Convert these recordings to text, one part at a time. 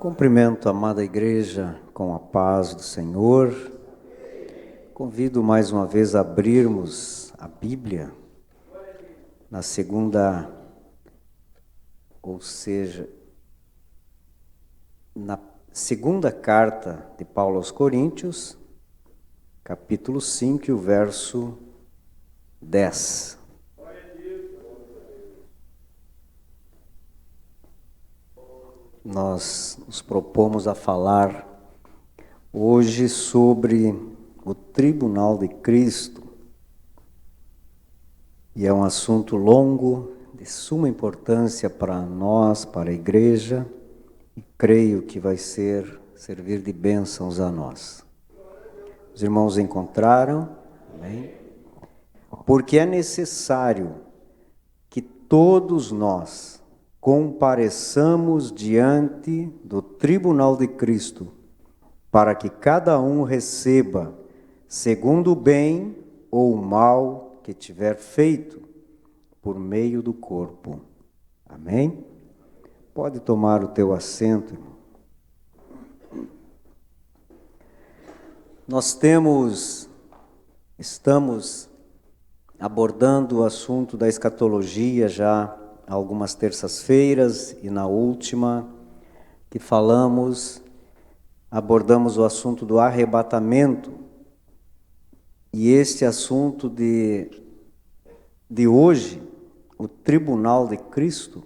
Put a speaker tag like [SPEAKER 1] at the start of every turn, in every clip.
[SPEAKER 1] Cumprimento a amada igreja com a paz do Senhor. Convido mais uma vez a abrirmos a Bíblia na na segunda carta de Paulo aos Coríntios, capítulo 5 e o verso 10. Nós nos propomos a falar hoje sobre o Tribunal de Cristo. E é um assunto longo, de suma importância para nós, para a igreja, e creio que vai servir de bênçãos a nós. Os irmãos encontraram? Amém? Porque é necessário que todos nós compareçamos diante do tribunal de Cristo, para que cada um receba, segundo o bem ou o mal que tiver feito, por meio do corpo. Amém? Pode tomar o teu assento, irmão. Estamos abordando o assunto da escatologia já há algumas terças-feiras, e na última que abordamos o assunto do arrebatamento. E este assunto de hoje, o Tribunal de Cristo,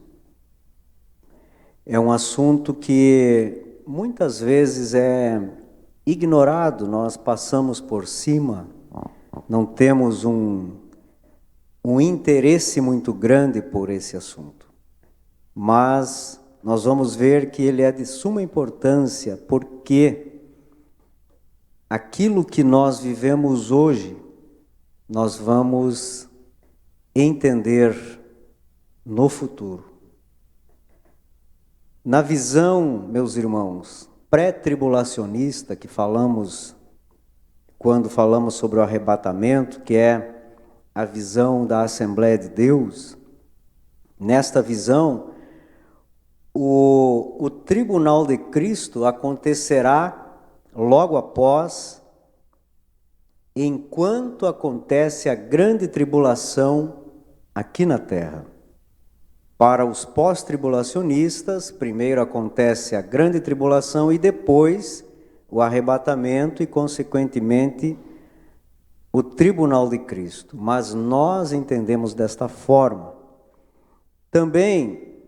[SPEAKER 1] é um assunto que muitas vezes é ignorado, nós passamos por cima, não temos um interesse muito grande por esse assunto. Mas nós vamos ver que ele é de suma importância, porque aquilo que nós vivemos hoje, nós vamos entender no futuro. Na visão, meus irmãos, pré-tribulacionista que falamos quando falamos sobre o arrebatamento, que é a visão da Assembleia de Deus, nesta visão, o tribunal de Cristo acontecerá logo após, enquanto acontece a grande tribulação aqui na terra. Para os pós-tribulacionistas, primeiro acontece a grande tribulação e depois o arrebatamento e, consequentemente, o tribunal de Cristo. Mas nós entendemos desta forma. Também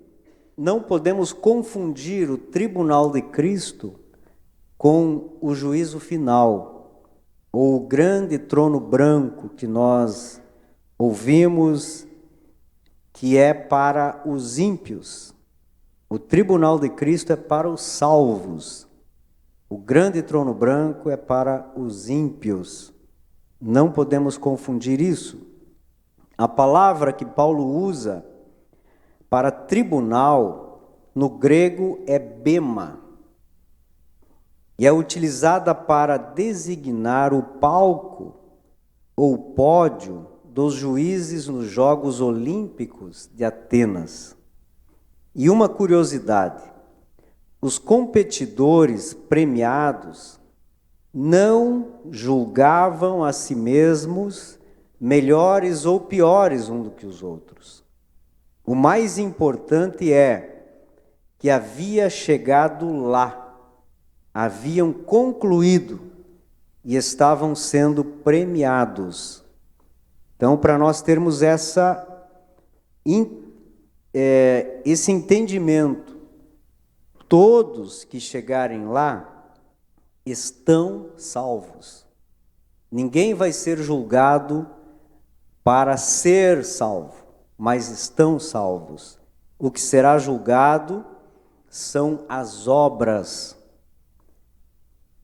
[SPEAKER 1] não podemos confundir o tribunal de Cristo com o juízo final, ou o grande trono branco que nós ouvimos, que é para os ímpios. O tribunal de Cristo é para os salvos. O grande trono branco é para os ímpios. Não podemos confundir isso. A palavra que Paulo usa para tribunal, no grego, é bema. E é utilizada para designar o palco ou pódio dos juízes nos Jogos Olímpicos de Atenas. E uma curiosidade, os competidores premiados não julgavam a si mesmos melhores ou piores um do que os outros. O mais importante é que havia chegado lá, haviam concluído e estavam sendo premiados. Então, para nós termos esse entendimento, todos que chegarem lá estão salvos. Ninguém vai ser julgado para ser salvo, mas estão salvos. O que será julgado são as obras.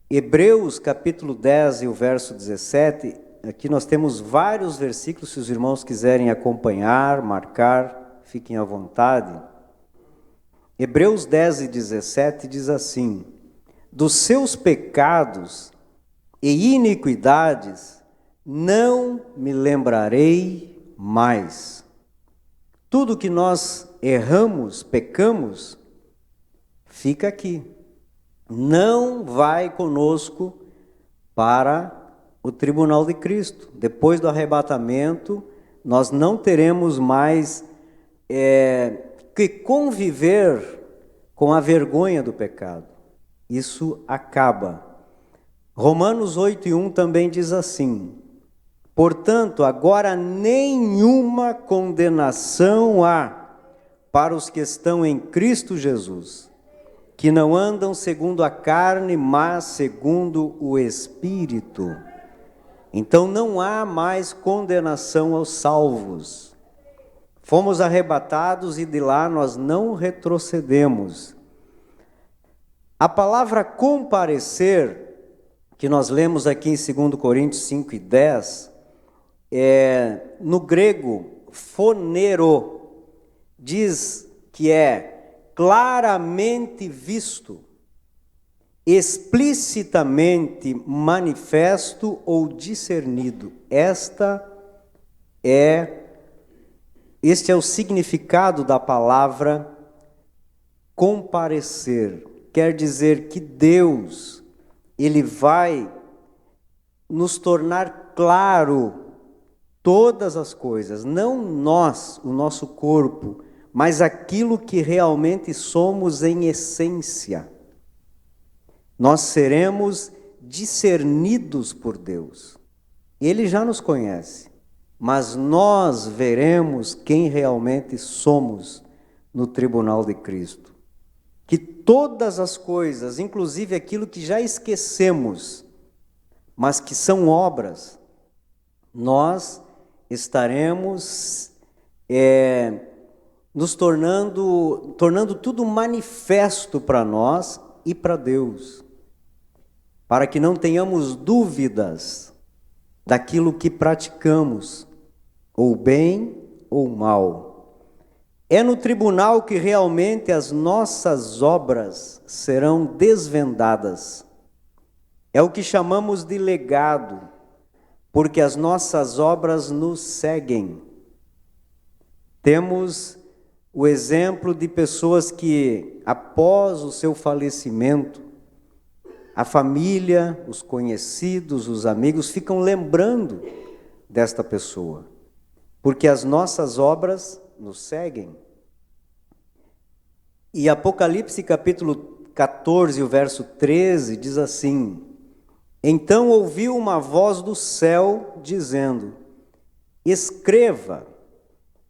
[SPEAKER 1] Hebreus capítulo 10 e o verso 17, aqui nós temos vários versículos, se os irmãos quiserem acompanhar, marcar, fiquem à vontade. Hebreus 10 e 17 diz assim: dos seus pecados e iniquidades não me lembrarei mais. Tudo que nós erramos, pecamos, fica aqui. não vai conosco para o tribunal de Cristo. Depois do arrebatamento, nós não teremos mais que conviver com a vergonha do pecado. Isso acaba. Romanos 8:1 também diz assim: portanto, agora nenhuma condenação há para os que estão em Cristo Jesus, que não andam segundo a carne, mas segundo o Espírito. Então não há mais condenação aos salvos. Fomos arrebatados e de lá nós não retrocedemos. A palavra comparecer, que nós lemos aqui em 2 Coríntios 5:10, no grego, phonero, diz que é claramente visto, explicitamente manifesto ou discernido. Este é o significado da palavra comparecer. Quer dizer que Deus, Ele vai nos tornar claro todas as coisas, não nós, o nosso corpo, mas aquilo que realmente somos em essência. Nós seremos discernidos por Deus. Ele já nos conhece, mas nós veremos quem realmente somos no tribunal de Cristo. Que todas as coisas, inclusive aquilo que já esquecemos, mas que são obras, nós estaremos nos tornando tudo manifesto para nós e para Deus, para que não tenhamos dúvidas daquilo que praticamos, ou bem ou mal. É no tribunal que realmente as nossas obras serão desvendadas. É o que chamamos de legado, porque as nossas obras nos seguem. Temos o exemplo de pessoas que, após o seu falecimento, a família, os conhecidos, os amigos ficam lembrando desta pessoa, porque as nossas obras nos seguem. E Apocalipse capítulo 14, o verso 13, diz assim: então ouvi uma voz do céu dizendo: escreva,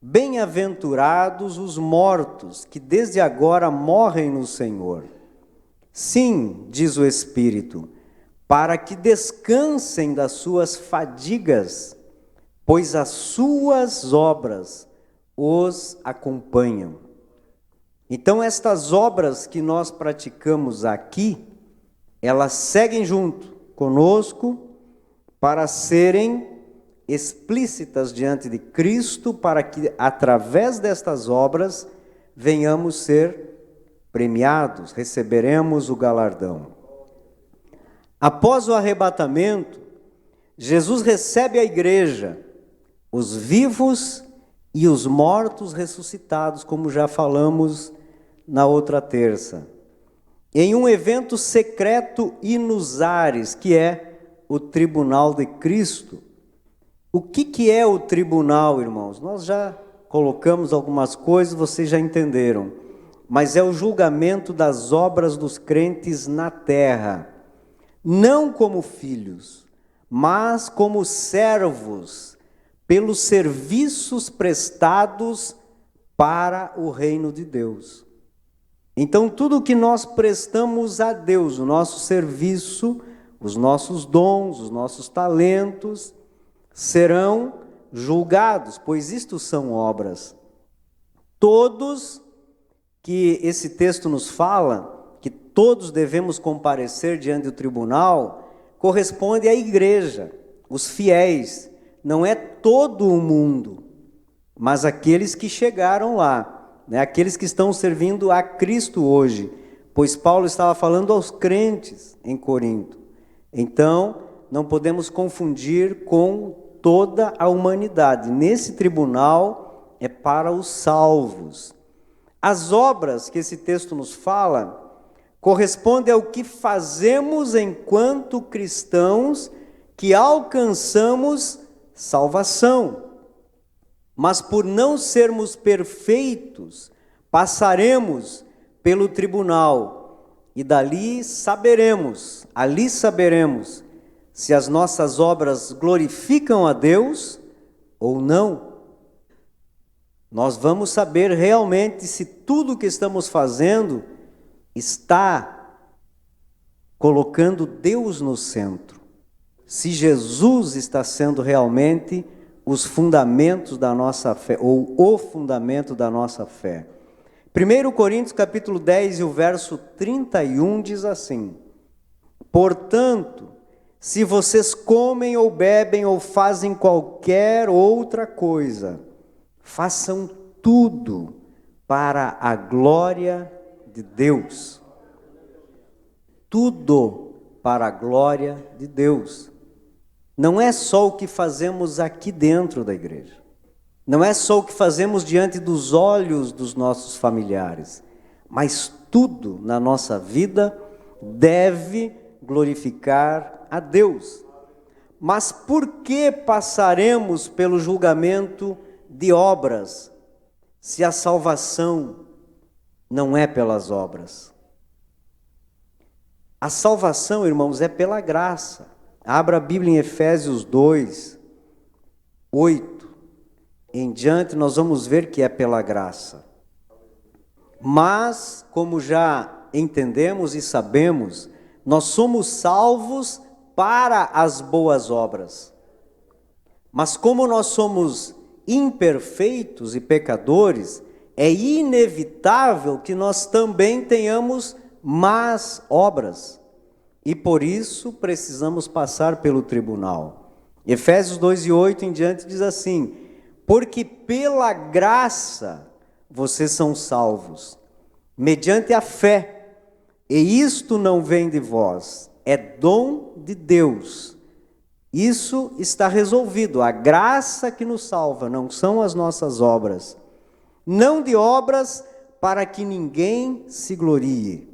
[SPEAKER 1] bem-aventurados os mortos, que desde agora morrem no Senhor. Sim, diz o Espírito, para que descansem das suas fadigas, pois as suas obras os acompanham. Então, estas obras que nós praticamos aqui, elas seguem junto conosco para serem explícitas diante de Cristo, para que através destas obras venhamos ser premiados, receberemos o galardão. Após o arrebatamento, Jesus recebe a igreja, os vivos e os mortos ressuscitados, como já falamos na outra terça, em um evento secreto e nos ares, que é o tribunal de Cristo. O que é o tribunal, irmãos? Nós já colocamos algumas coisas, vocês já entenderam, mas é o julgamento das obras dos crentes na terra, não como filhos, mas como servos, pelos serviços prestados para o reino de Deus. Então, tudo que nós prestamos a Deus, o nosso serviço, os nossos dons, os nossos talentos, serão julgados, pois isto são obras. Todos que esse texto nos fala, que todos devemos comparecer diante do tribunal, corresponde à igreja, os fiéis. Não é todo o mundo, mas aqueles que chegaram lá. Aqueles que estão servindo a Cristo hoje, pois Paulo estava falando aos crentes em Corinto. Então, não podemos confundir com toda a humanidade. Nesse tribunal é para os salvos. As obras que esse texto nos fala corresponde ao que fazemos enquanto cristãos que alcançamos salvação. Mas por não sermos perfeitos, passaremos pelo tribunal e ali saberemos se as nossas obras glorificam a Deus ou não. Nós vamos saber realmente se tudo o que estamos fazendo está colocando Deus no centro. Se Jesus está sendo realmente os fundamentos da nossa fé, ou o fundamento da nossa fé. 1 Coríntios capítulo 10 e o verso 31 diz assim: portanto, se vocês comem ou bebem ou fazem qualquer outra coisa, façam tudo para a glória de Deus. Tudo para a glória de Deus. Não é só o que fazemos aqui dentro da igreja. Não é só o que fazemos diante dos olhos dos nossos familiares. Mas tudo na nossa vida deve glorificar a Deus. Mas por que passaremos pelo julgamento de obras, se a salvação não é pelas obras? A salvação, irmãos, é pela graça. Abra a Bíblia em Efésios 2, 8. Em diante nós vamos ver que é pela graça. Mas, como já entendemos e sabemos, nós somos salvos para as boas obras. Mas como nós somos imperfeitos e pecadores, é inevitável que nós também tenhamos más obras. E por isso precisamos passar pelo tribunal. Efésios 2 e 8 em diante diz assim: porque pela graça vocês são salvos, mediante a fé, e isto não vem de vós, é dom de Deus. Isso está resolvido, a graça que nos salva, não são as nossas obras. Não de obras para que ninguém se glorie.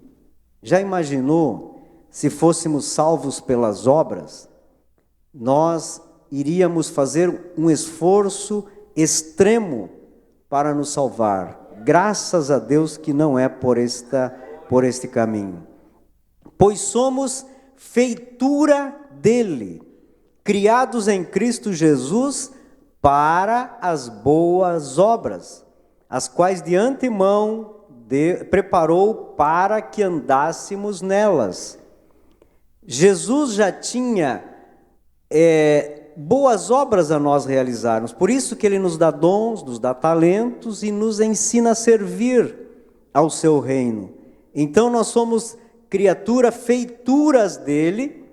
[SPEAKER 1] Já imaginou se fôssemos salvos pelas obras? Nós iríamos fazer um esforço extremo para nos salvar. Graças a Deus que não é por este caminho. Pois somos feitura dele, criados em Cristo Jesus para as boas obras, as quais de antemão preparou para que andássemos nelas. Jesus já tinha boas obras a nós realizarmos, por isso que Ele nos dá dons, nos dá talentos e nos ensina a servir ao seu reino. Então nós somos feituras dele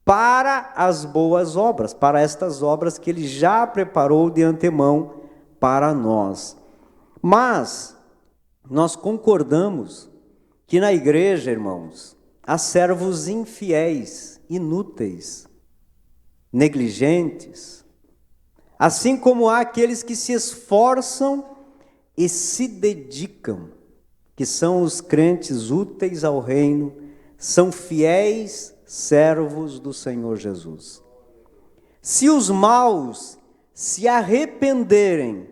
[SPEAKER 1] para as boas obras, para estas obras que Ele já preparou de antemão para nós. Mas nós concordamos que na igreja, irmãos, há servos infiéis, inúteis, negligentes, assim como há aqueles que se esforçam e se dedicam, que são os crentes úteis ao reino, são fiéis servos do Senhor Jesus. Se os maus se arrependerem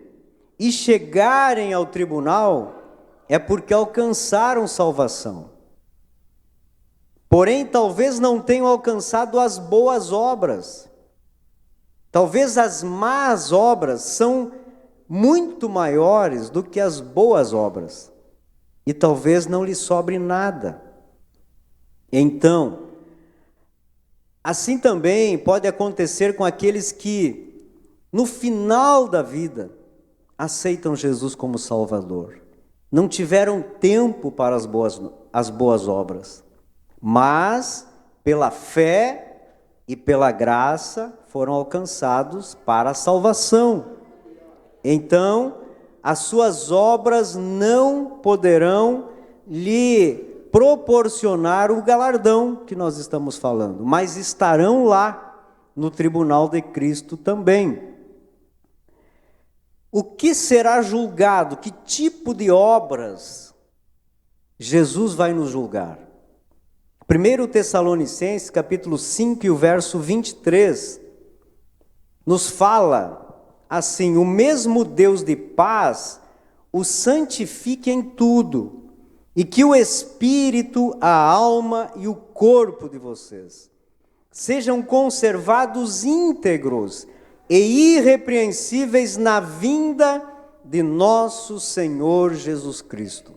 [SPEAKER 1] e chegarem ao tribunal, é porque alcançaram salvação. Porém, talvez não tenham alcançado as boas obras. Talvez as más obras são muito maiores do que as boas obras. E talvez não lhe sobre nada. Então, assim também pode acontecer com aqueles que, no final da vida, aceitam Jesus como Salvador. Não tiveram tempo para as boas obras, mas pela fé e pela graça foram alcançados para a salvação. Então, as suas obras não poderão lhe proporcionar o galardão que nós estamos falando, mas estarão lá no tribunal de Cristo também. O que será julgado? Que tipo de obras Jesus vai nos julgar? 1 Tessalonicenses, capítulo 5, e o verso 23, nos fala assim: o mesmo Deus de paz o santifique em tudo, e que o espírito, a alma e o corpo de vocês sejam conservados íntegros e irrepreensíveis na vinda de nosso Senhor Jesus Cristo.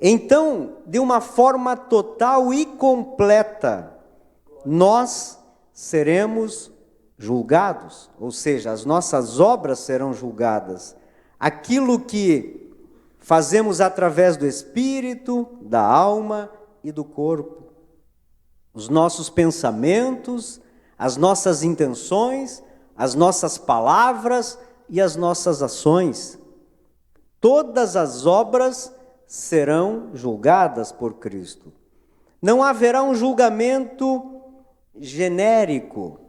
[SPEAKER 1] Então, de uma forma total e completa, nós seremos julgados, ou seja, as nossas obras serão julgadas. Aquilo que fazemos através do espírito, da alma e do corpo. Os nossos pensamentos, as nossas intenções, as nossas palavras e as nossas ações. Todas as obras serão julgadas por Cristo. Não haverá um julgamento genérico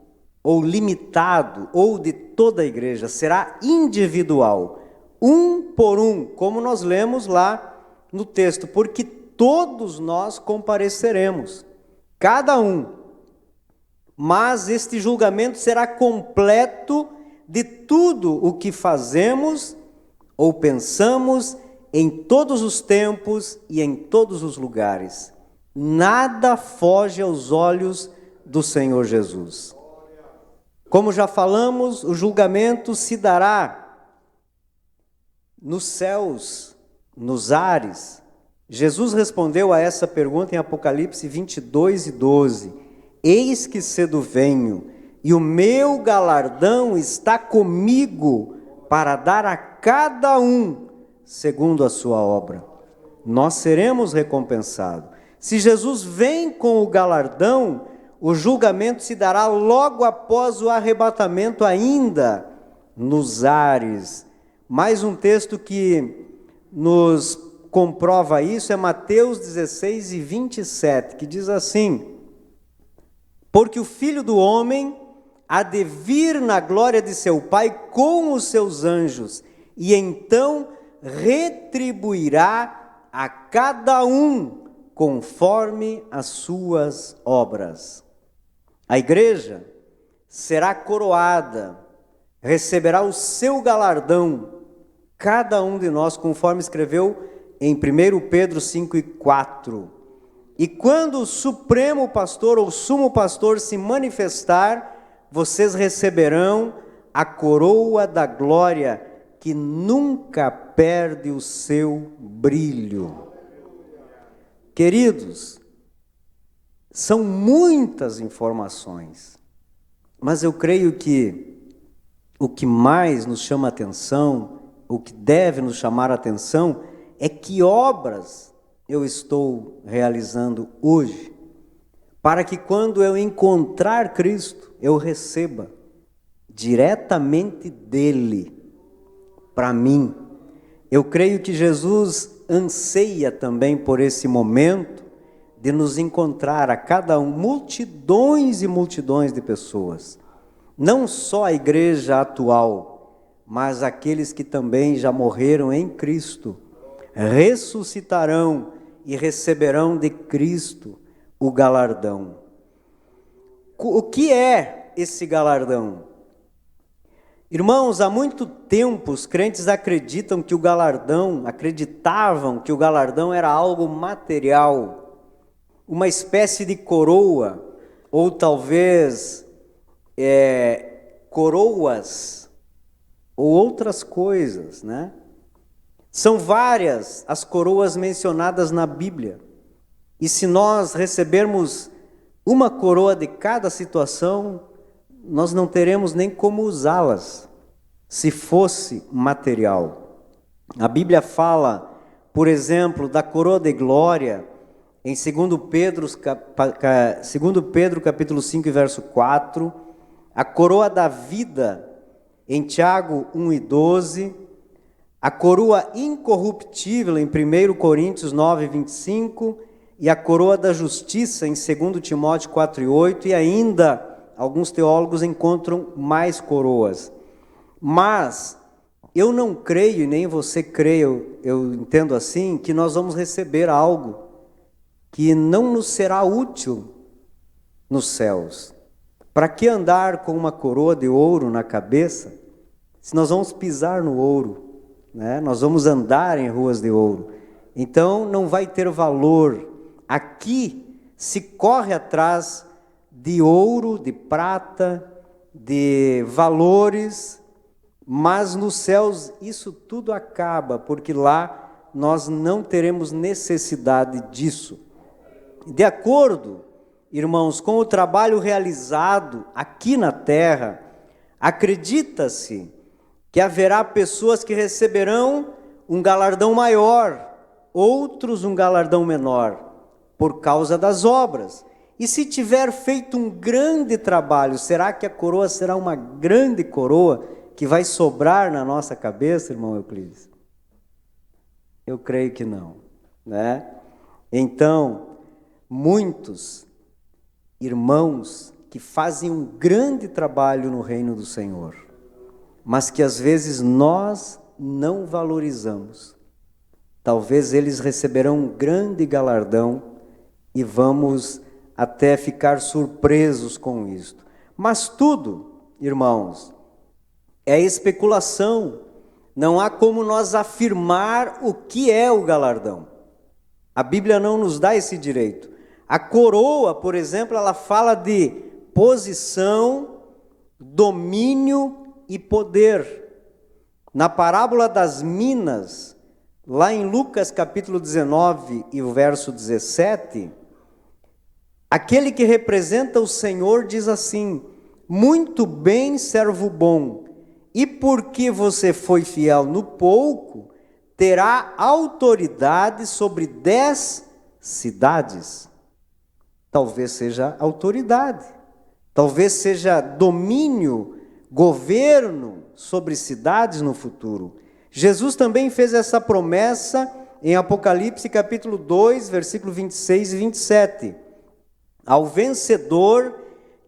[SPEAKER 1] ou limitado ou de toda a igreja, será individual, um por um, como nós lemos lá no texto, porque todos nós compareceremos, cada um. Mas este julgamento será completo de tudo o que fazemos ou pensamos em todos os tempos e em todos os lugares. Nada foge aos olhos do Senhor Jesus. Como já falamos, o julgamento se dará nos céus, nos ares. Jesus respondeu a essa pergunta em Apocalipse 22 e 12. Eis que cedo venho, e o meu galardão está comigo para dar a cada um segundo a sua obra. Nós seremos recompensados. Se Jesus vem com o galardão, o julgamento se dará logo após o arrebatamento, ainda nos ares. Mais um texto que nos comprova isso é Mateus 16 e 27, que diz assim: porque o Filho do Homem há de vir na glória de seu Pai com os seus anjos, e então retribuirá a cada um conforme as suas obras. A igreja será coroada, receberá o seu galardão, cada um de nós, conforme escreveu em 1 Pedro 5 e 4. E quando o supremo pastor ou sumo pastor se manifestar, vocês receberão a coroa da glória, que nunca perde o seu brilho. Queridos, são muitas informações, mas eu creio que o que mais nos chama a atenção, o que deve nos chamar a atenção, é que obras eu estou realizando hoje, para que quando eu encontrar Cristo, eu receba diretamente dele, para mim. Eu creio que Jesus anseia também por esse momento de nos encontrar a cada um, multidões e multidões de pessoas. Não só a igreja atual, mas aqueles que também já morreram em Cristo, ressuscitarão e receberão de Cristo o galardão. O que é esse galardão? Irmãos, há muito tempo os crentes acreditavam que o galardão era algo material, uma espécie de coroa, ou talvez coroas, ou outras coisas, né? São várias as coroas mencionadas na Bíblia, e se nós recebermos uma coroa de cada situação, nós não teremos nem como usá-las, se fosse material. A Bíblia fala, por exemplo, da coroa de glória, em 2 Pedro capítulo 5, verso 4, a coroa da vida, em Tiago 1 e 12, a coroa incorruptível, em 1 Coríntios 9, 25, e a coroa da justiça, em 2 Timóteo 4 e 8, e ainda alguns teólogos encontram mais coroas. Mas eu não creio, e nem você crê, eu entendo assim, que nós vamos receber algo que não nos será útil nos céus. Para que andar com uma coroa de ouro na cabeça, se nós vamos pisar no ouro, né? Nós vamos andar em ruas de ouro. Então não vai ter valor. Aqui se corre atrás de ouro, de prata, de valores, mas nos céus isso tudo acaba, porque lá nós não teremos necessidade disso. De acordo, irmãos, com o trabalho realizado aqui na terra, acredita-se que haverá pessoas que receberão um galardão maior, outros um galardão menor, por causa das obras. E se tiver feito um grande trabalho, será que a coroa será uma grande coroa que vai sobrar na nossa cabeça, irmão Euclides? Eu creio que não, né? Então, muitos irmãos que fazem um grande trabalho no reino do Senhor, mas que às vezes nós não valorizamos. Talvez eles receberão um grande galardão e vamos até ficar surpresos com isto. Mas tudo, irmãos, é especulação. Não há como nós afirmar o que é o galardão. A Bíblia não nos dá esse direito. A coroa, por exemplo, ela fala de posição, domínio e poder. Na parábola das minas, lá em Lucas capítulo 19 e o verso 17, aquele que representa o Senhor diz assim: muito bem, servo bom, e porque você foi fiel no pouco, terá autoridade sobre 10 cidades. Talvez seja autoridade, talvez seja domínio, governo sobre cidades no futuro. Jesus também fez essa promessa em Apocalipse capítulo 2, versículo 26 e 27. Ao vencedor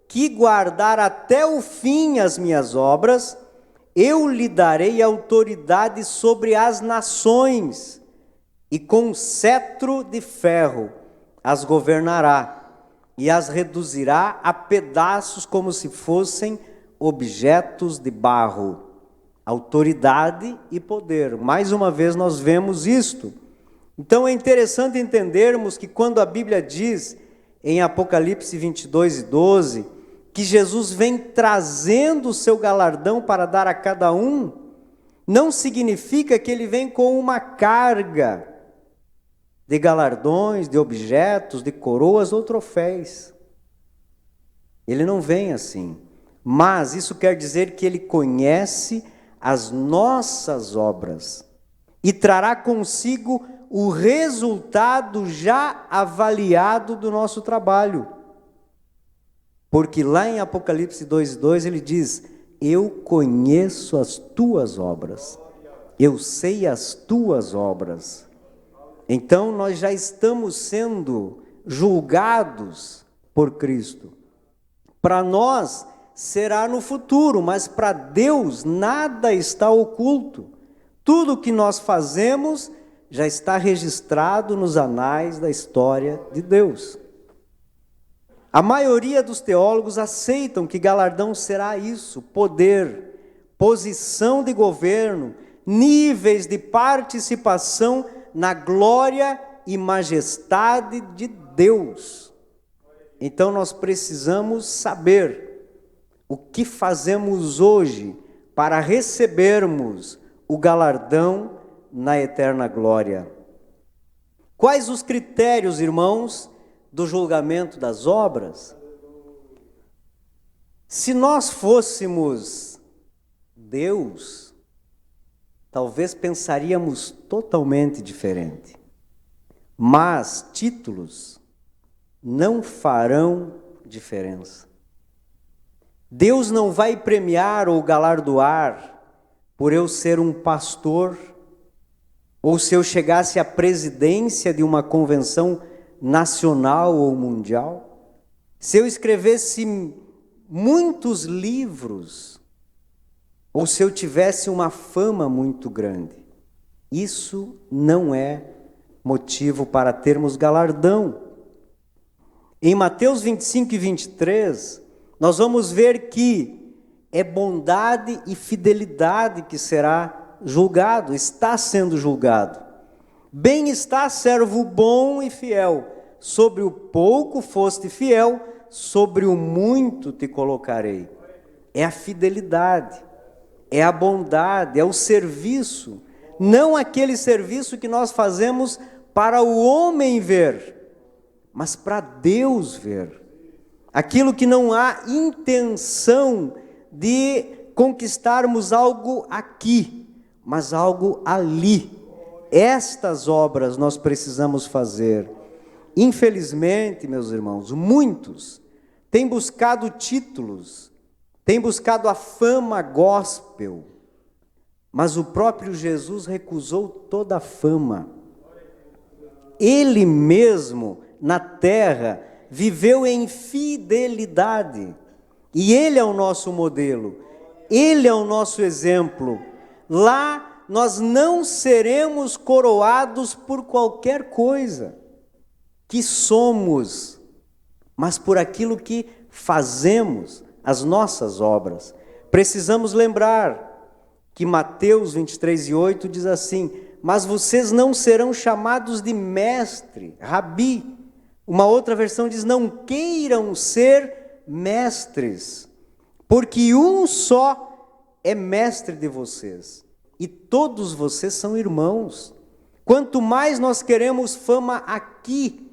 [SPEAKER 1] que guardar até o fim as minhas obras, eu lhe darei autoridade sobre as nações, e com cetro de ferro as governará, e as reduzirá a pedaços como se fossem objetos de barro. Autoridade e poder. Mais uma vez nós vemos isto. Então é interessante entendermos que quando a Bíblia diz, em Apocalipse 22 e 12, que Jesus vem trazendo o seu galardão para dar a cada um, não significa que ele vem com uma carga de galardões, de objetos, de coroas ou troféus. Ele não vem assim. Mas isso quer dizer que ele conhece as nossas obras e trará consigo o resultado já avaliado do nosso trabalho. Porque lá em Apocalipse 2:2 ele diz: eu conheço as tuas obras, eu sei as tuas obras. Então nós já estamos sendo julgados por Cristo. Para nós será no futuro, mas para Deus nada está oculto. Tudo o que nós fazemos já está registrado nos anais da história de Deus. A maioria dos teólogos aceitam que galardão será isso: poder, posição de governo, níveis de participação na glória e majestade de Deus. Então nós precisamos saber o que fazemos hoje para recebermos o galardão na eterna glória. Quais os critérios, irmãos, do julgamento das obras? Se nós fôssemos Deus, talvez pensaríamos totalmente diferente. Mas títulos não farão diferença. Deus não vai premiar ou galardoar por eu ser um pastor, ou se eu chegasse à presidência de uma convenção nacional ou mundial, se eu escrevesse muitos livros, ou se eu tivesse uma fama muito grande. Isso não é motivo para termos galardão. Em Mateus 25 e 23, nós vamos ver que é bondade e fidelidade que será julgado, está sendo julgado. Bem está, servo bom e fiel, sobre o pouco foste fiel, sobre o muito te colocarei. É a fidelidade, é a bondade, é o serviço, não aquele serviço que nós fazemos para o homem ver, mas para Deus ver. Aquilo que não há intenção de conquistarmos algo aqui, mas algo ali. Estas obras nós precisamos fazer. Infelizmente, meus irmãos, muitos têm buscado títulos, têm buscado a fama gospel, mas o próprio Jesus recusou toda a fama. Ele mesmo, na terra, viveu em fidelidade, e Ele é o nosso modelo, Ele é o nosso exemplo. Lá nós não seremos coroados por qualquer coisa que somos, mas por aquilo que fazemos, as nossas obras. Precisamos lembrar que Mateus 23:8 diz assim: mas vocês não serão chamados de mestre, rabi. Uma outra versão diz: não queiram ser mestres, porque um só é mestre de vocês, e todos vocês são irmãos. Quanto mais nós queremos fama aqui,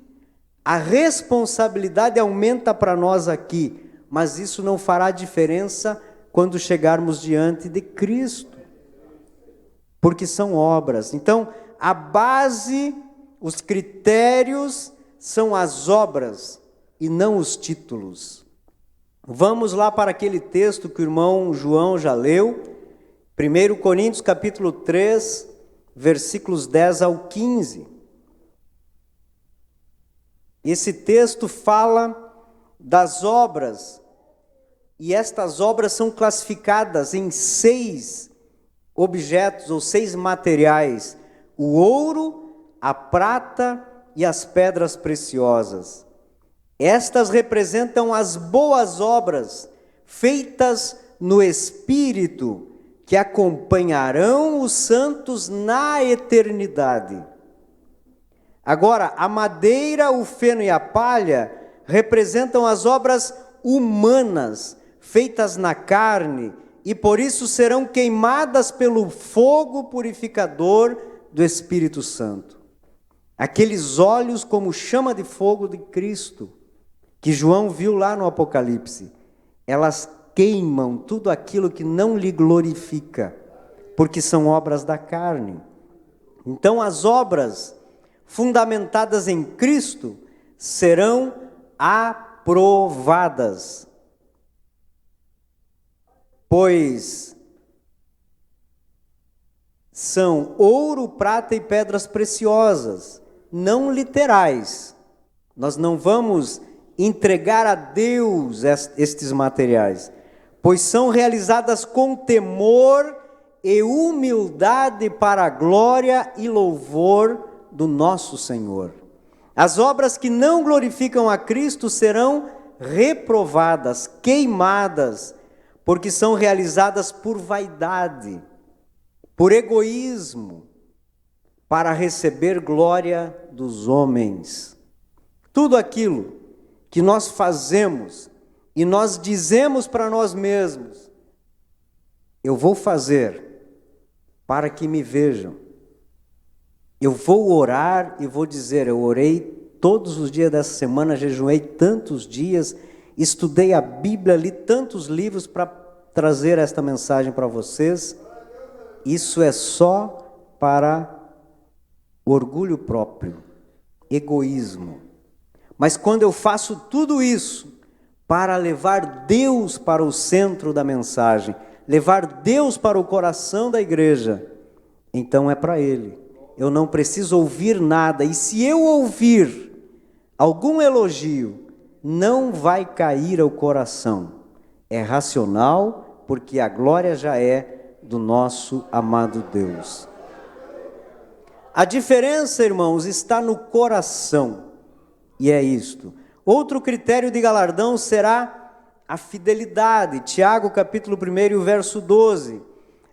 [SPEAKER 1] a responsabilidade aumenta para nós aqui, mas isso não fará diferença quando chegarmos diante de Cristo, porque são obras. Então, a base, os critérios são as obras e não os títulos. Vamos lá para aquele texto que o irmão João já leu, 1 Coríntios capítulo 3, versículos 10 ao 15. Esse texto fala das obras, e estas obras são classificadas em 6 objetos ou 6 materiais: o ouro, a prata e as pedras preciosas. Estas representam as boas obras feitas no Espírito, que acompanharão os santos na eternidade. Agora, a madeira, o feno e a palha representam as obras humanas, feitas na carne, e por isso serão queimadas pelo fogo purificador do Espírito Santo. Aqueles olhos como chama de fogo de Cristo, que João viu lá no Apocalipse, elas queimam tudo aquilo que não lhe glorifica, porque são obras da carne. Então as obras fundamentadas em Cristo serão aprovadas, pois são ouro, prata e pedras preciosas, não literais. Nós não vamos entregar a Deus estes materiais, pois são realizadas com temor e humildade para a glória e louvor do nosso Senhor. As obras que não glorificam a Cristo serão reprovadas, queimadas, porque são realizadas por vaidade, por egoísmo, para receber glória dos homens. Tudo aquilo que nós fazemos e nós dizemos para nós mesmos: eu vou fazer para que me vejam. Eu vou orar e vou dizer: eu orei todos os dias dessa semana, jejuei tantos dias, estudei a Bíblia, li tantos livros para trazer esta mensagem para vocês. Isso é só para orgulho próprio, egoísmo. Mas quando eu faço tudo isso para levar Deus para o centro da mensagem, levar Deus para o coração da igreja, então é para Ele. Eu não preciso ouvir nada, e se eu ouvir algum elogio, não vai cair ao coração. É racional, porque a glória já é do nosso amado Deus. A diferença, irmãos, está no coração, e é isto: Outro critério de galardão será a fidelidade. Tiago, capítulo 1, e o verso 12.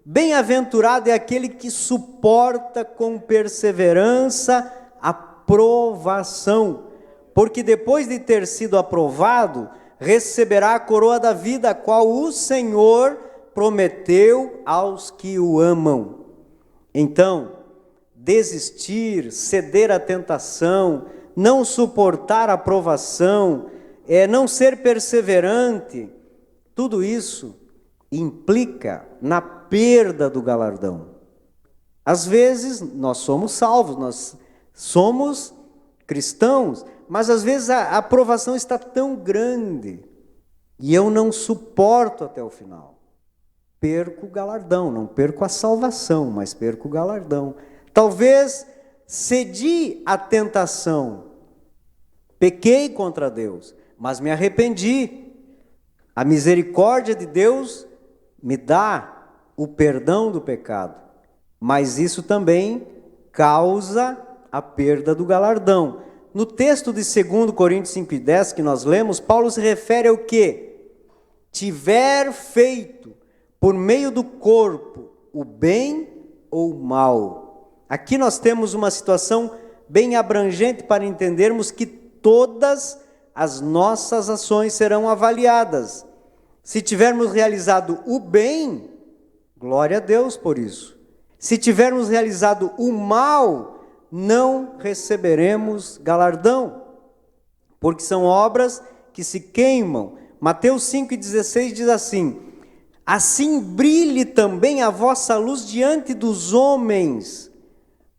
[SPEAKER 1] Bem-aventurado é aquele que suporta com perseverança a provação, porque depois de ter sido aprovado, receberá a coroa da vida, a qual o Senhor prometeu aos que o amam. Então, desistir, ceder à tentação, não suportar a provação, não ser perseverante, tudo isso implica na perda do galardão. Às vezes nós somos salvos, nós somos cristãos, mas às vezes a aprovação está tão grande e eu não suporto até o final. Perco o galardão, não perco a salvação, mas perco o galardão. Talvez cedi à tentação, pequei contra Deus, mas me arrependi. A misericórdia de Deus me dá o perdão do pecado, mas isso também causa a perda do galardão. No texto de 2 Coríntios 5:10 que nós lemos, Paulo se refere ao que? Tiver feito por meio do corpo o bem ou o mal. Aqui nós temos uma situação bem abrangente para entendermos que todas as nossas ações serão avaliadas. Se tivermos realizado o bem, glória a Deus por isso. Se tivermos realizado o mal, não receberemos galardão, porque são obras que se queimam. Mateus 5,16 diz assim: assim brilhe também a vossa luz diante dos homens,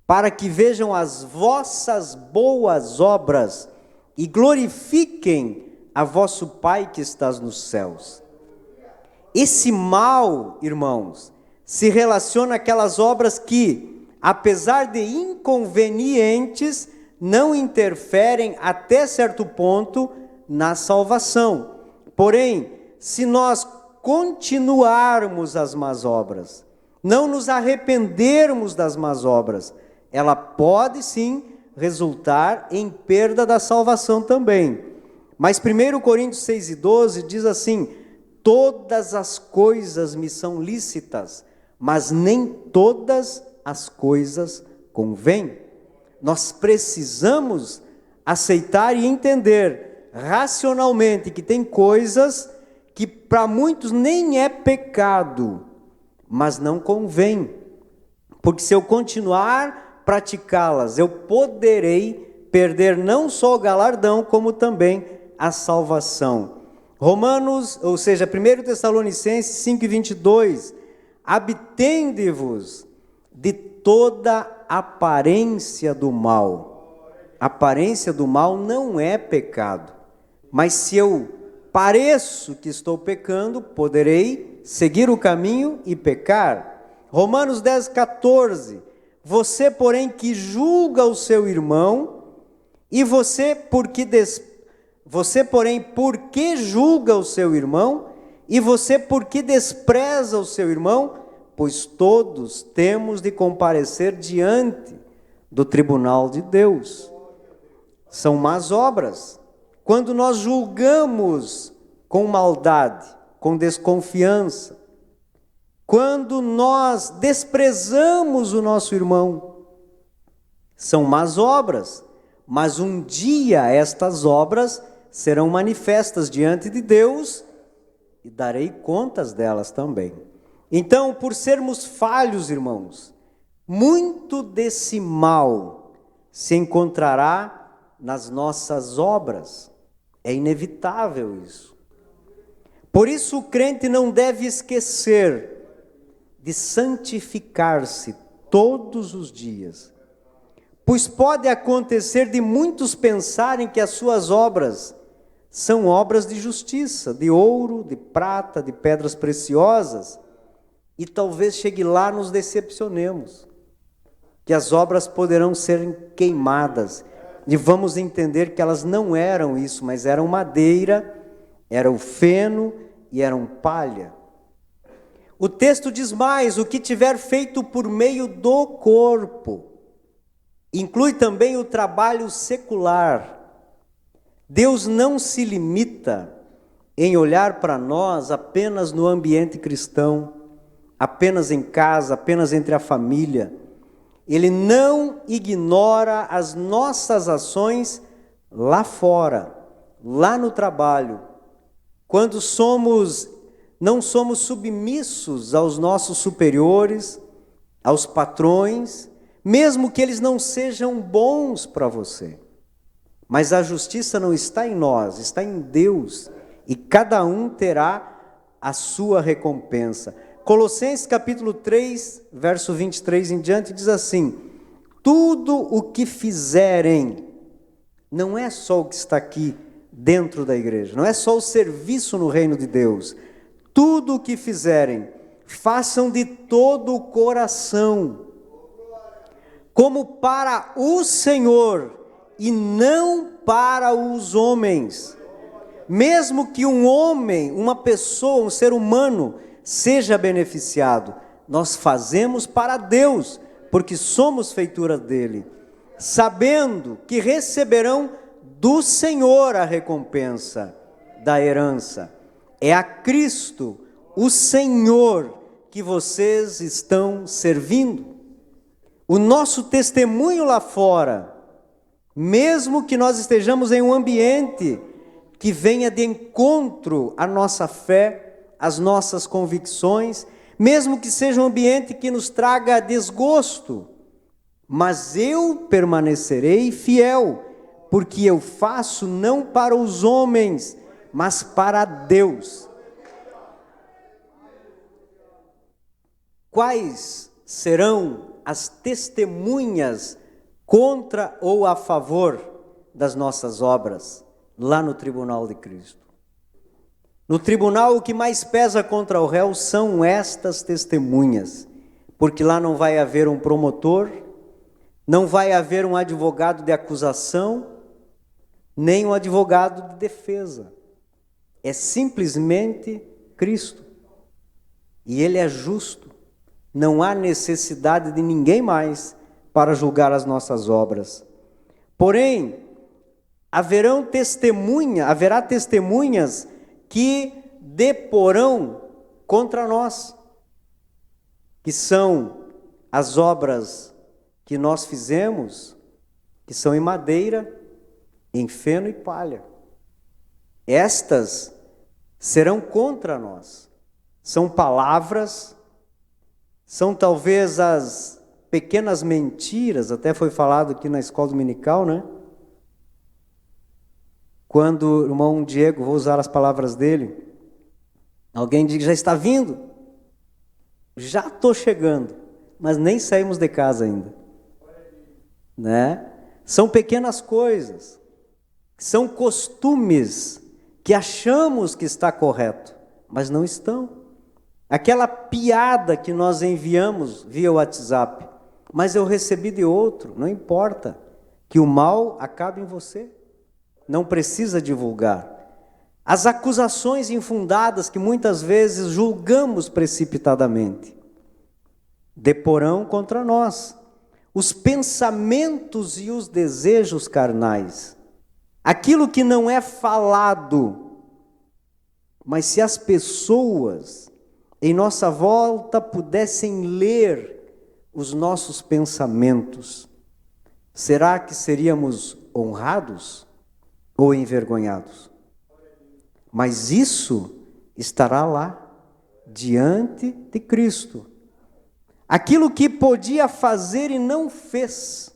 [SPEAKER 1] para que vejam as vossas boas obras e glorifiquem a vosso Pai que estás nos céus. Esse mal, irmãos, se relaciona àquelas obras que, apesar de inconvenientes, não interferem até certo ponto na salvação. Porém, se nós continuarmos as más obras, não nos arrependermos das más obras, ela pode sim resultar em perda da salvação também. Mas 1 Coríntios 6:12 diz assim: todas as coisas me são lícitas, mas nem todas as coisas convêm. Nós precisamos aceitar e entender racionalmente que tem coisas que para muitos nem é pecado, mas não convém. Porque se eu continuar praticá-las, eu poderei perder não só o galardão, como também a salvação. Romanos, ou seja, 1 Tessalonicenses 5:22, abtende-vos de toda aparência do mal. Aparência do mal não é pecado, mas se eu pareço que estou pecando, poderei seguir o caminho e pecar. Romanos 10:14, você, porém, que julga o seu irmão, e você, porém, por que julga o seu irmão? E você, por que despreza o seu irmão? Pois todos temos de comparecer diante do tribunal de Deus. São más obras. Quando nós julgamos com maldade, com desconfiança, quando nós desprezamos o nosso irmão, são más obras. Mas um dia estas obras serão manifestas diante de Deus e darei contas delas também. Então, por sermos falhos, irmãos, muito desse mal se encontrará nas nossas obras. É inevitável isso. Por isso o crente não deve esquecer de santificar-se todos os dias. Pois pode acontecer de muitos pensarem que as suas obras são obras de justiça, de ouro, de prata, de pedras preciosas, e talvez chegue lá nos decepcionemos, que as obras poderão ser queimadas, e vamos entender que elas não eram isso, mas eram madeira, eram feno e eram palha. O texto diz mais: o que tiver feito por meio do corpo, inclui também o trabalho secular. Deus não se limita em olhar para nós apenas no ambiente cristão, apenas em casa, apenas entre a família. Ele não ignora as nossas ações lá fora, lá no trabalho, quando não somos submissos aos nossos superiores, aos patrões, mesmo que eles não sejam bons para você. Mas a justiça não está em nós, está em Deus, e cada um terá a sua recompensa. Colossenses capítulo 3, verso 23 em diante, diz assim: tudo o que fizerem, não é só o que está aqui dentro da igreja, não é só o serviço no reino de Deus, tudo o que fizerem, façam de todo o coração, como para o Senhor e não para os homens. Mesmo que um homem, uma pessoa, um ser humano seja beneficiado, nós fazemos para Deus, porque somos feitura dele, sabendo que receberão do Senhor a recompensa da herança. É a Cristo, o Senhor, que vocês estão servindo. O nosso testemunho lá fora, mesmo que nós estejamos em um ambiente que venha de encontro à nossa fé, às nossas convicções, mesmo que seja um ambiente que nos traga desgosto, mas eu permanecerei fiel, porque eu faço não para os homens, mas para Deus. Quais serão as testemunhas contra ou a favor das nossas obras lá no tribunal de Cristo? No tribunal, o que mais pesa contra o réu são estas testemunhas, porque lá não vai haver um promotor, não vai haver um advogado de acusação, nem um advogado de defesa. É simplesmente Cristo. E Ele é justo. Não há necessidade de ninguém mais para julgar as nossas obras. Porém, haverá testemunhas que deporão contra nós, que são as obras que nós fizemos, que são em madeira, em feno e palha. Estas serão contra nós. São palavras, são talvez as pequenas mentiras, até foi falado aqui na escola dominical, né? Quando o irmão Diego, vou usar as palavras dele, alguém diz, já está vindo? Já estou chegando, mas nem saímos de casa ainda. Né? São pequenas coisas, são costumes que achamos que está correto, mas não estão. Aquela piada que nós enviamos via WhatsApp, mas eu recebi de outro, não importa, que o mal acabe em você. Não precisa divulgar. As acusações infundadas que muitas vezes julgamos precipitadamente, deporão contra nós. Os pensamentos e os desejos carnais. Aquilo que não é falado. Mas se as pessoas em nossa volta pudessem ler os nossos pensamentos, será que seríamos honrados ou envergonhados? Mas isso estará lá, diante de Cristo. Aquilo que podia fazer e não fez.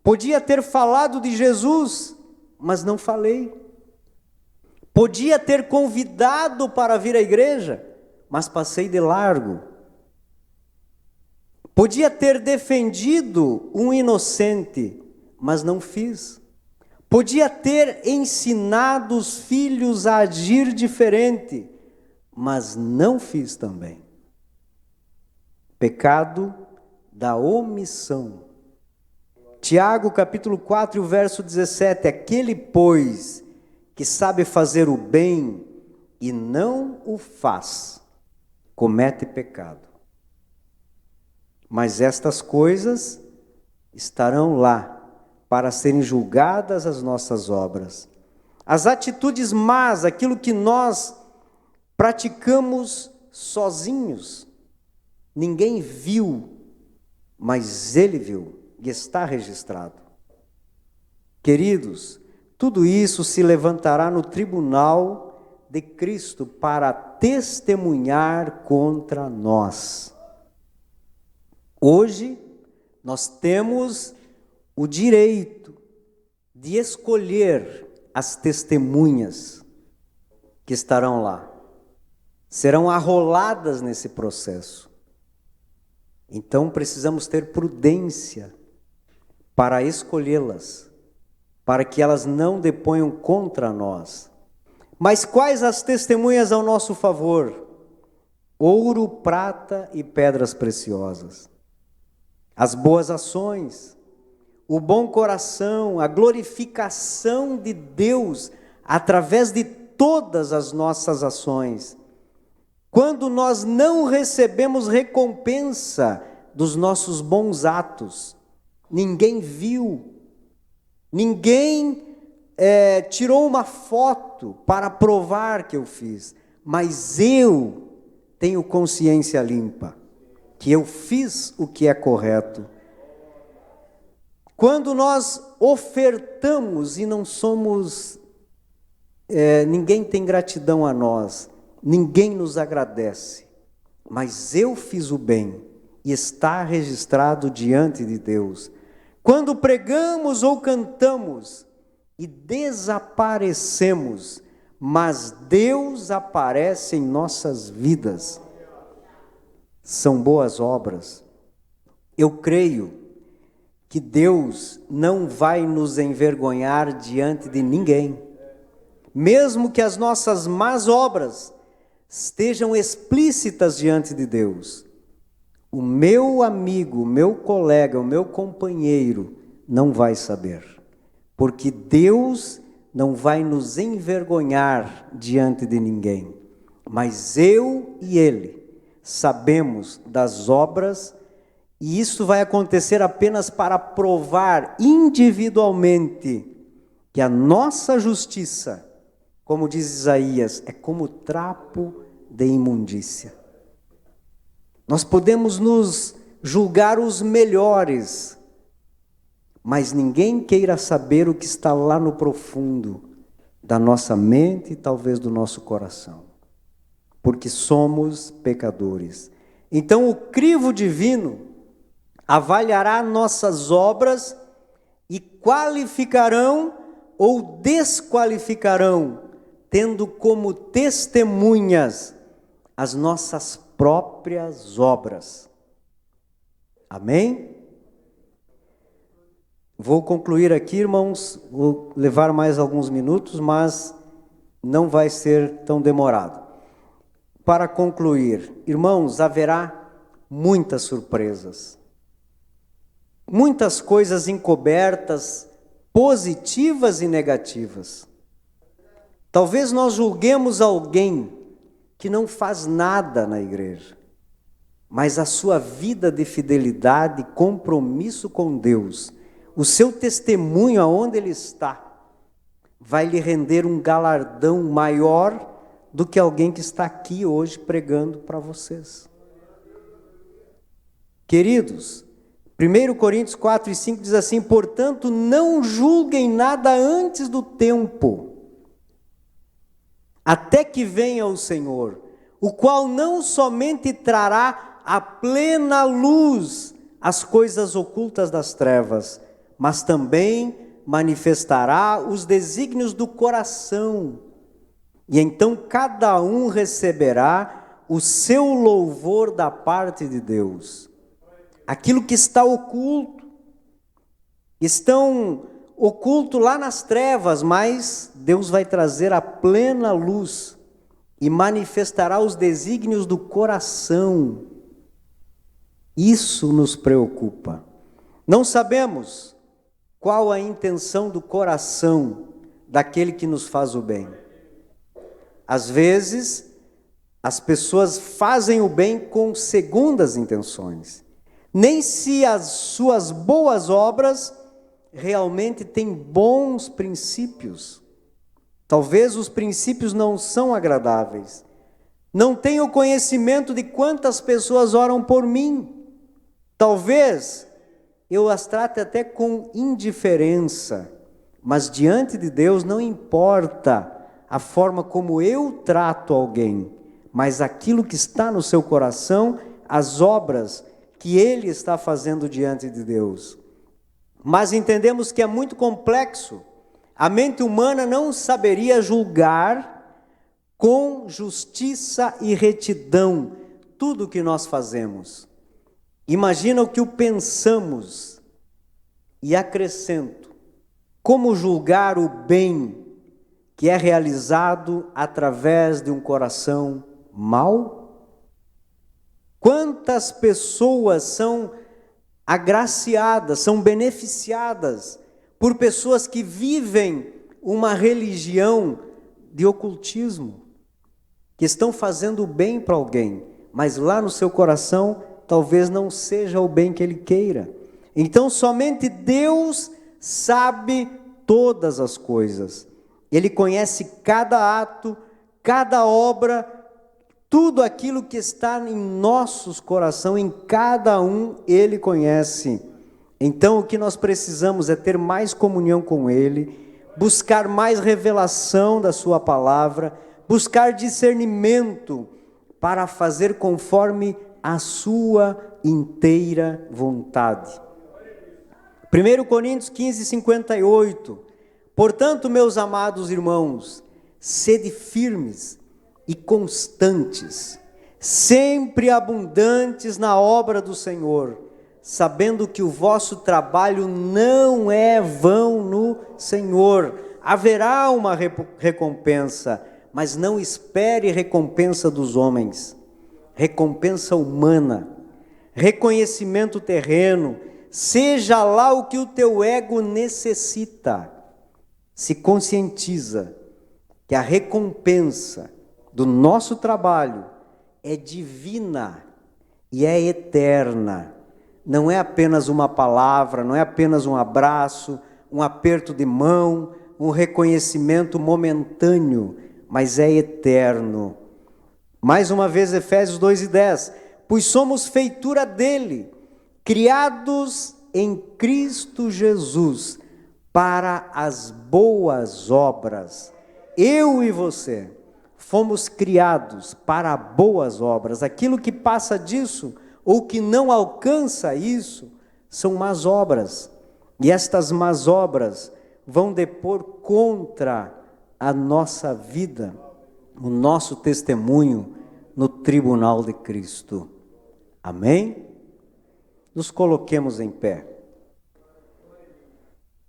[SPEAKER 1] Podia ter falado de Jesus, mas não falei. Podia ter convidado para vir à igreja, mas passei de largo. Podia ter defendido um inocente, mas não fiz. Podia ter ensinado os filhos a agir diferente, mas não fiz também. Pecado da omissão. Tiago, capítulo 4, verso 17. Aquele, pois, que sabe fazer o bem e não o faz, comete pecado. Mas estas coisas estarão lá, para serem julgadas as nossas obras. As atitudes más, aquilo que nós praticamos sozinhos, ninguém viu, mas Ele viu e está registrado. Queridos, tudo isso se levantará no tribunal de Cristo para testemunhar contra nós. Hoje, nós temos o direito de escolher as testemunhas que estarão lá. Serão arroladas nesse processo. Então, precisamos ter prudência para escolhê-las, para que elas não deponham contra nós. Mas quais as testemunhas ao nosso favor? Ouro, prata e pedras preciosas. As boas ações, o bom coração, a glorificação de Deus através de todas as nossas ações. Quando nós não recebemos recompensa dos nossos bons atos, ninguém viu, ninguém tirou uma foto para provar que eu fiz, mas eu tenho consciência limpa, que eu fiz o que é correto. Quando nós ofertamos e não somos, ninguém tem gratidão a nós, ninguém nos agradece, mas eu fiz o bem e está registrado diante de Deus. Quando pregamos ou cantamos e desaparecemos, mas Deus aparece em nossas vidas, são boas obras. Eu creio que Deus não vai nos envergonhar diante de ninguém, mesmo que as nossas más obras estejam explícitas diante de Deus. O meu amigo, o meu colega, o meu companheiro não vai saber, porque Deus não vai nos envergonhar diante de ninguém, mas eu e ele sabemos das obras, e isso vai acontecer apenas para provar individualmente que a nossa justiça, como diz Isaías, é como trapo de imundícia. Nós podemos nos julgar os melhores, mas ninguém queira saber o que está lá no profundo da nossa mente e talvez do nosso coração, porque somos pecadores. Então o crivo divino avaliará nossas obras e qualificarão ou desqualificarão, tendo como testemunhas as nossas próprias obras. Amém? Vou concluir aqui, irmãos, vou levar mais alguns minutos, mas não vai ser tão demorado. Para concluir, irmãos, haverá muitas surpresas, muitas coisas encobertas, positivas e negativas. Talvez nós julguemos alguém que não faz nada na igreja, mas a sua vida de fidelidade, compromisso com Deus, o seu testemunho aonde ele está, vai lhe render um galardão maior do que alguém que está aqui hoje pregando para vocês. Queridos, 1 Coríntios 4 e 5 diz assim: portanto, não julguem nada antes do tempo, até que venha o Senhor, o qual não somente trará à plena luz as coisas ocultas das trevas, mas também manifestará os desígnios do coração. E então cada um receberá o seu louvor da parte de Deus. Aquilo que está oculto, estão oculto lá nas trevas, mas Deus vai trazer a plena luz e manifestará os desígnios do coração. Isso nos preocupa. Não sabemos qual a intenção do coração daquele que nos faz o bem. Às vezes, as pessoas fazem o bem com segundas intenções. Nem se as suas boas obras realmente tem bons princípios. Talvez os princípios não são agradáveis. Não tenho conhecimento de quantas pessoas oram por mim. Talvez eu as trate até com indiferença, mas diante de Deus não importa a forma como eu trato alguém, mas aquilo que está no seu coração, as obras que ele está fazendo diante de Deus. Mas entendemos que é muito complexo. A mente humana não saberia julgar com justiça e retidão tudo o que nós fazemos. Imagina o que o pensamos, e acrescento, como julgar o bem que é realizado através de um coração mau? Quantas pessoas são agraciadas, são beneficiadas por pessoas que vivem uma religião de ocultismo, que estão fazendo o bem para alguém, mas lá no seu coração talvez não seja o bem que ele queira. Então somente Deus sabe todas as coisas. Ele conhece cada ato, cada obra, tudo aquilo que está em nossos corações, em cada um Ele conhece. Então o que nós precisamos é ter mais comunhão com Ele, buscar mais revelação da sua palavra, buscar discernimento para fazer conforme a sua inteira vontade. 1 Coríntios 15, 58. Portanto, meus amados irmãos, sede firmes e constantes, sempre abundantes na obra do Senhor, sabendo que o vosso trabalho não é vão no Senhor. Haverá uma recompensa, mas não espere recompensa dos homens, recompensa humana, reconhecimento terreno, seja lá o que o teu ego necessita. Se conscientiza que a recompensa do nosso trabalho é divina e é eterna. Não é apenas uma palavra, não é apenas um abraço, um aperto de mão, um reconhecimento momentâneo, mas é eterno. Mais uma vez, Efésios 2:10. Pois somos feitura dele, criados em Cristo Jesus, para as boas obras. Eu e você fomos criados para boas obras. Aquilo que passa disso, ou que não alcança isso, são más obras. E estas más obras vão depor contra a nossa vida, o nosso testemunho no tribunal de Cristo. Amém? Nos coloquemos em pé.